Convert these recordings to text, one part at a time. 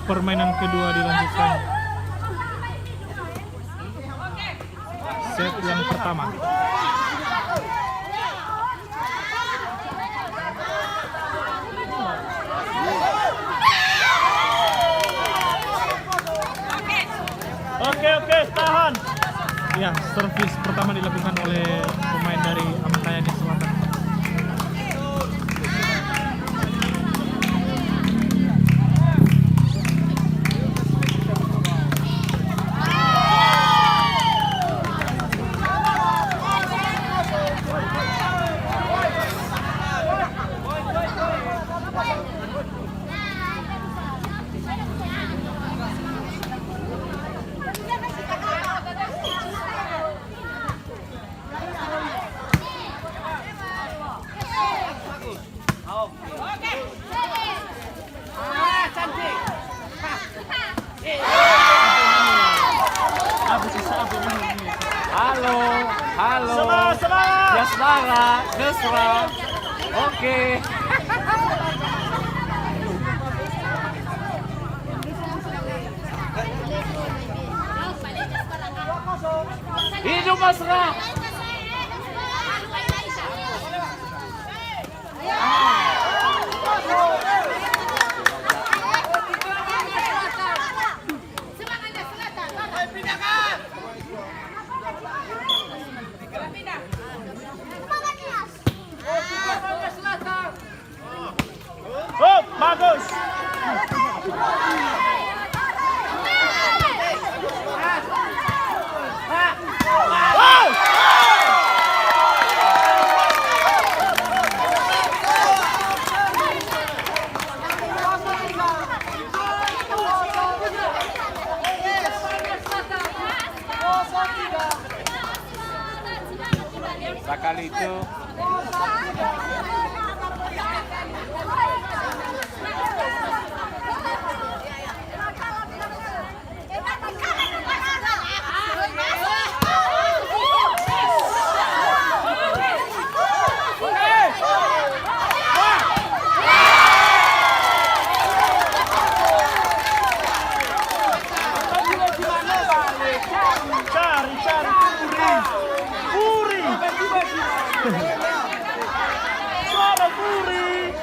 Permainan kedua dilanjutkan. Set yang pertama. Oke, tahan. Ya, servis pertama dilakukan oleh pemain dari Amatayani Selatan. Halo. Semangat. Jasmara, Desra. Oke. Hidup Masra. Oh, bagus. Sekali itu Suara Puri.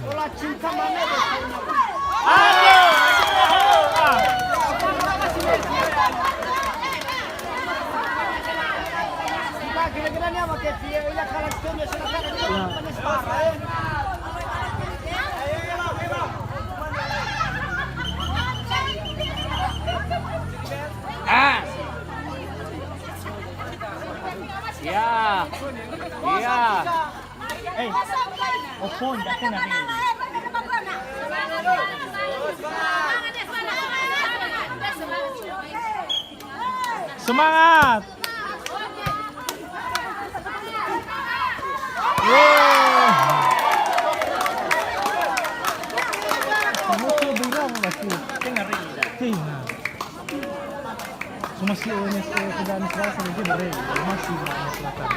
Bola cinta mana? Kira-kira ni apa kecil? Ia kalau cuma silakan menyesal. ya. Iya. Opon, dati na rin. Semangat. Kamu bilang masih tinggal tinggal. Masih ONS Kedan Selatan itu dari masih Selatan.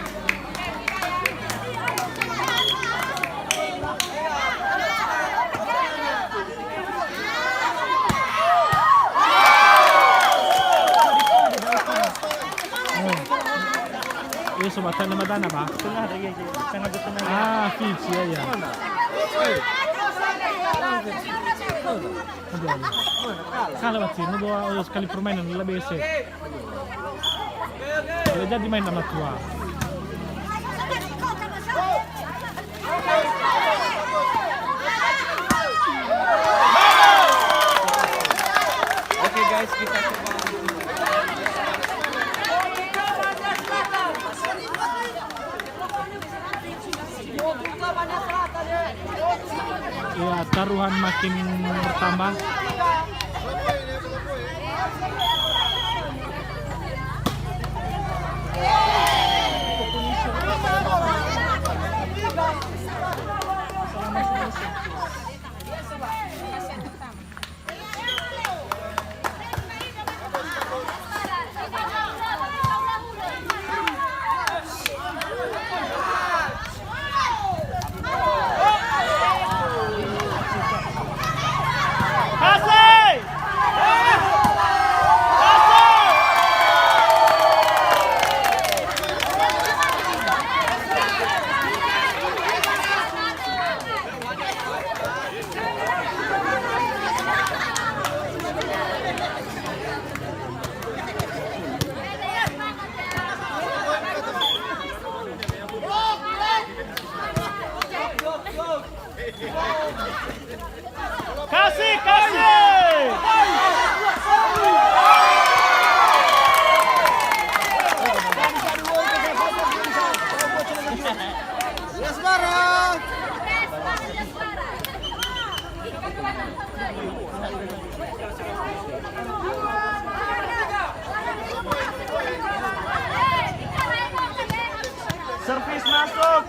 Ini Subatan nama dana ba? Tengah dari tengah di tengah. Ah, fix ya ya. Kalau waktu ini bawa sekali permainan lebih set. Jadi main sama tua. Oke guys, kita coba. Ya, taruhan makin bertambah. Servis masuk.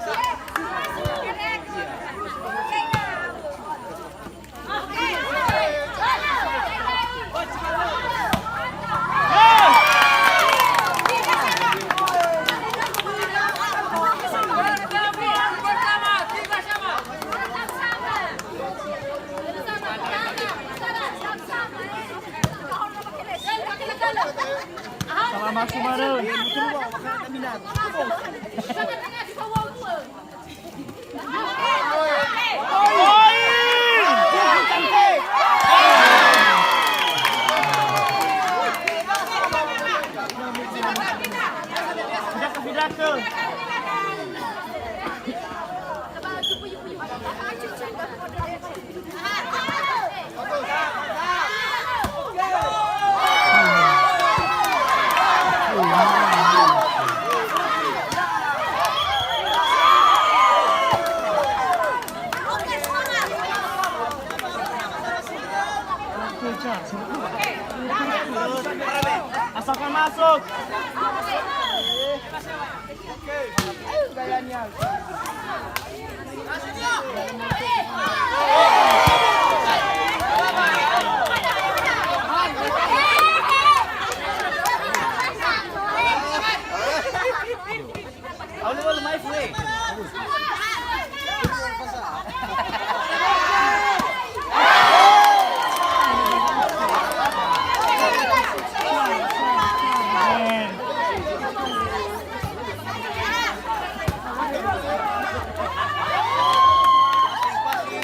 Salah masuk mana? Sudah ke. Asalkan masuk. Gayanya. Awal mai free.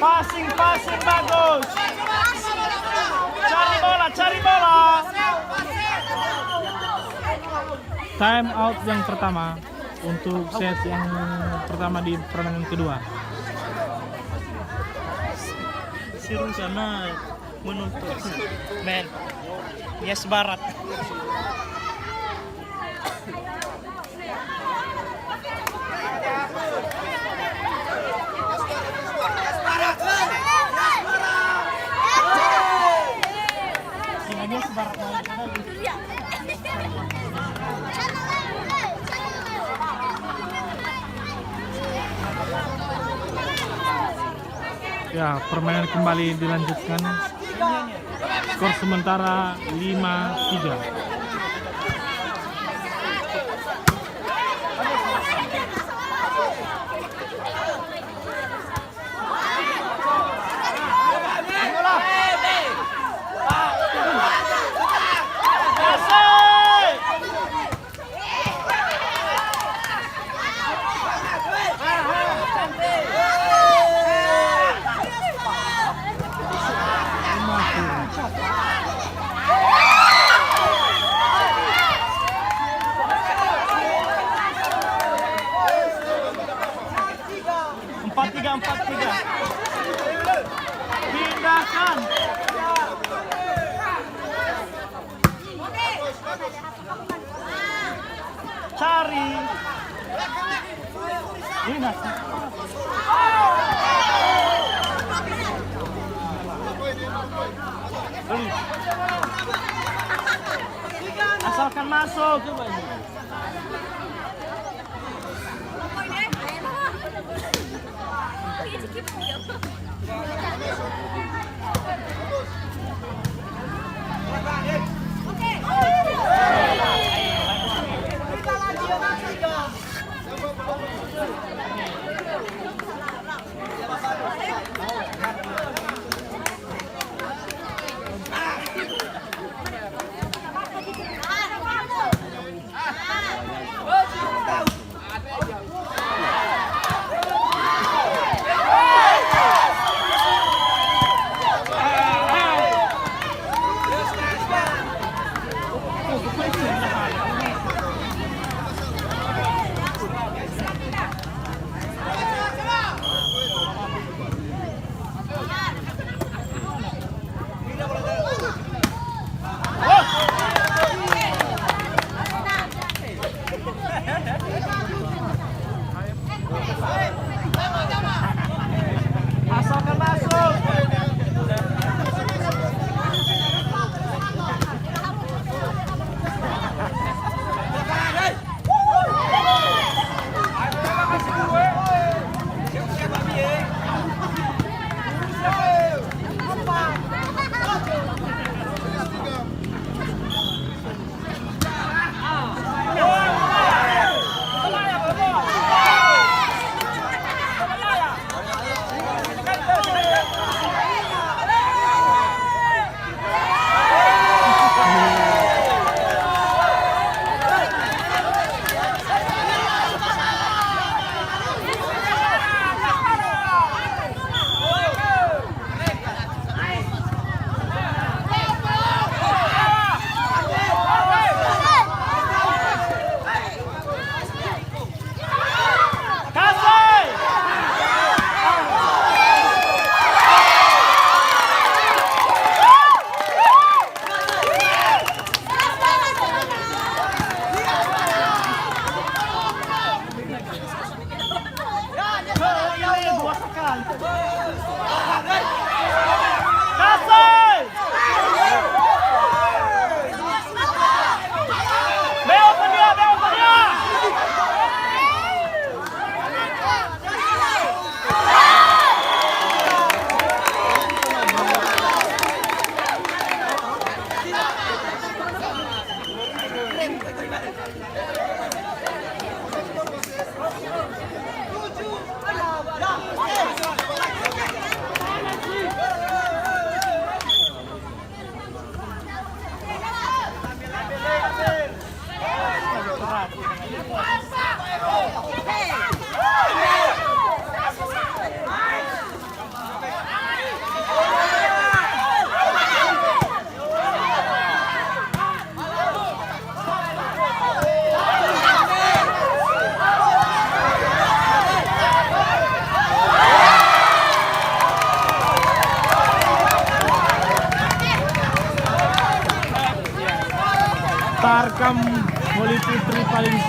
Passing bagus. Cari bola. Time out yang pertama untuk set yang pertama di pertandingan kedua. Siru sana menuntut. Men. Yes barat. Ya, permainan kembali dilanjutkan. Skor sementara 5-3. Empat tiga. Pindahkan. Cari. Ini nasi. Asalkan masuk.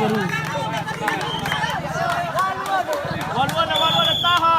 seru. Walu taha.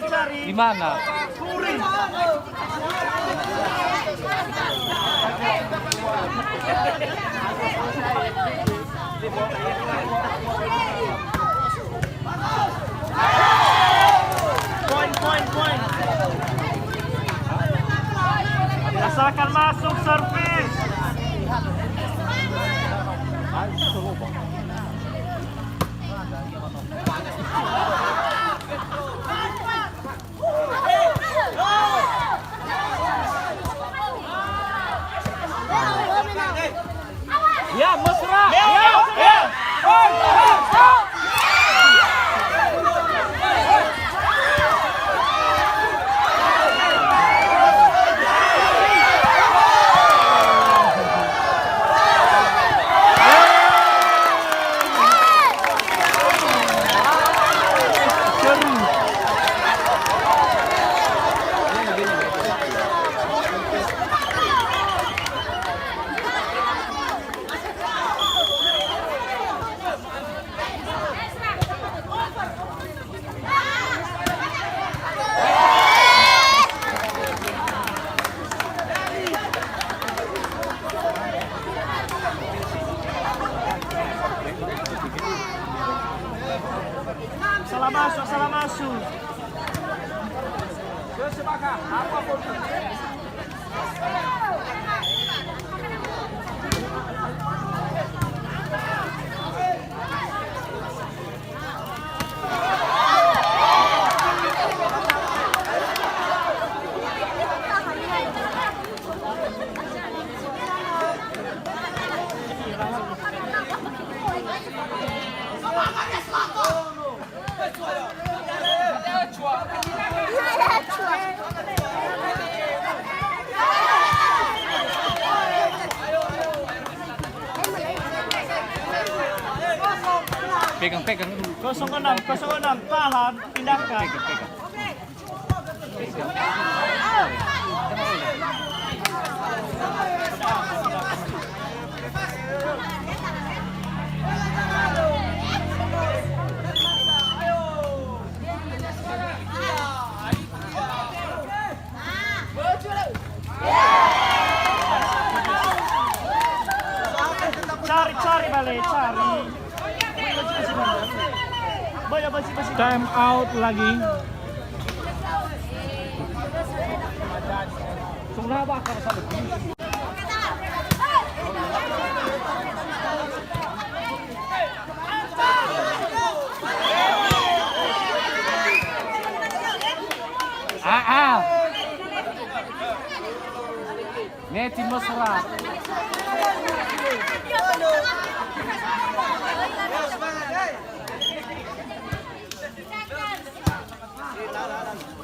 Cari. Di mana? Kuri. Poin. Asalkan masuk servis. Ya, mesra. Ya. Salah masuk. Pegang dulu. 06, tahan, pindahkan. Pegang. Cari balik, cari. Time out lagi. Neti mesra.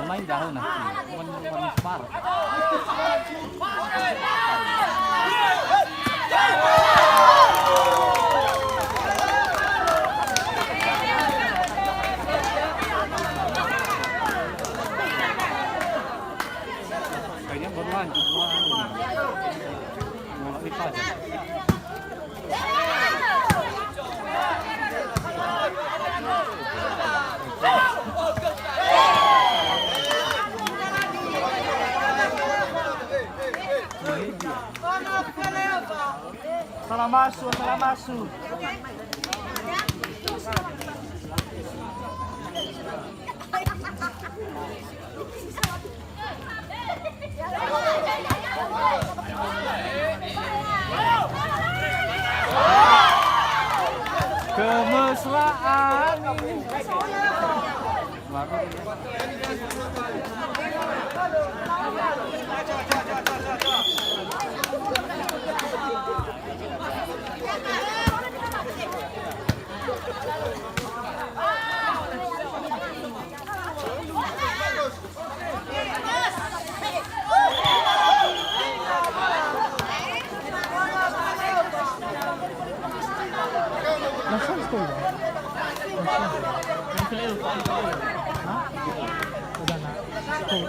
Main jauh nah. Bukan par. Kayaknya baru lanjut. Mau lipat aja. Salah masuk. Kemesraan. Hah? Udah nak. Tuh,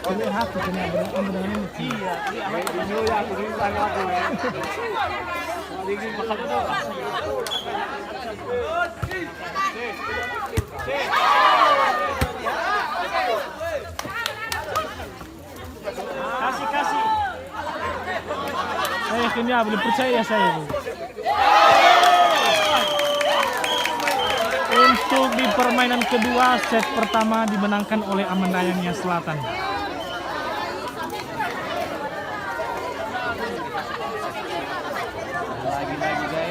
Kalian hati kena berenang ini. Iya, ini ya aku di sana aku. Lagi makan dulu. Kasih. Saya yakin dia boleh percaya saya. Bu. Untuk di permainan kedua, set pertama dimenangkan oleh Amandayangnya Selatan. Lagi guys.